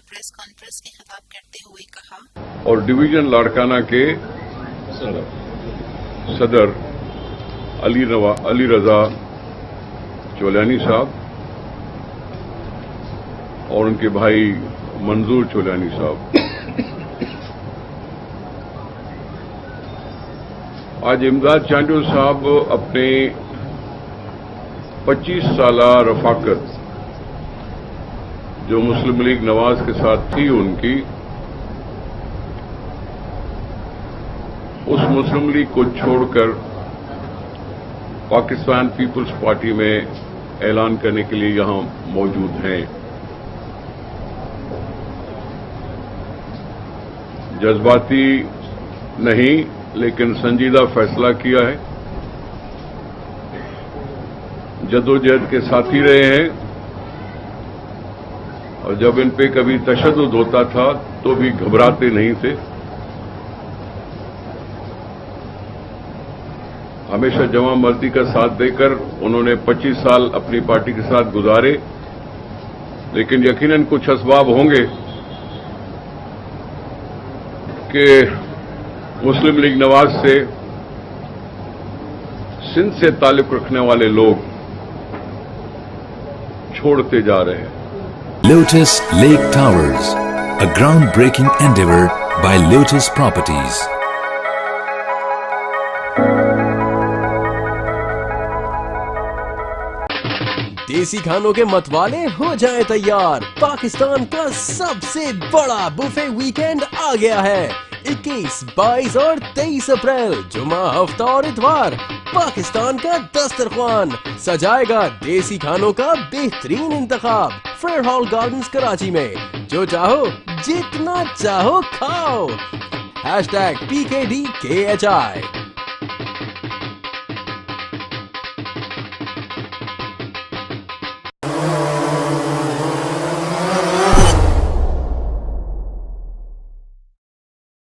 Press conference میں خطاب کرتے ہوئے کہا، اور ڈویژن لاڑکانہ کے صدر علی رضا چولیانی صاحب اور ان کے بھائی منظورچولیانی صاحب، آج امداد چانڈیو صاحب اپنے 25 سالہ رفاقت جو مسلم لیگ نواز کے ساتھ تھی ان کی، اس مسلم لیگ کو چھوڑ کر پاکستان پیپلز پارٹی میں اعلان کرنے کے لیے یہاں موجود ہیں۔ جذباتی نہیں لیکن سنجیدہ فیصلہ کیا ہے، جدوجہد کے ساتھی رہے ہیں، اور جب ان پہ کبھی تشدد ہوتا تھا تو بھی گھبراتے نہیں تھے، ہمیشہ جمع مردی کا ساتھ دے کر انہوں نے 25 سال اپنی پارٹی کے ساتھ گزارے، لیکن یقیناً کچھ اسباب ہوں گے کہ مسلم لیگ نواز سے سندھ سے تعلق رکھنے والے لوگ چھوڑتے جا رہے ہیں۔ Lotus Lake Towers, a groundbreaking endeavor by Lotus Properties. دیسی کھانوں کے متوالے ہو جائیں تیار، پاکستان کا سب سے بڑا بوفے ویکینڈ آ گیا ہے۔ 21، 22 اور 23 اپریل جمعہ، ہفتہ اور اتوار، پاکستان کا دسترخوان سجائے گا دیسی کھانوں کا بہترین انتخاب فیئر ہال گارڈنز کراچی میں۔ جو چاہو جتنا چاہو کھاؤ۔ #PKDKHI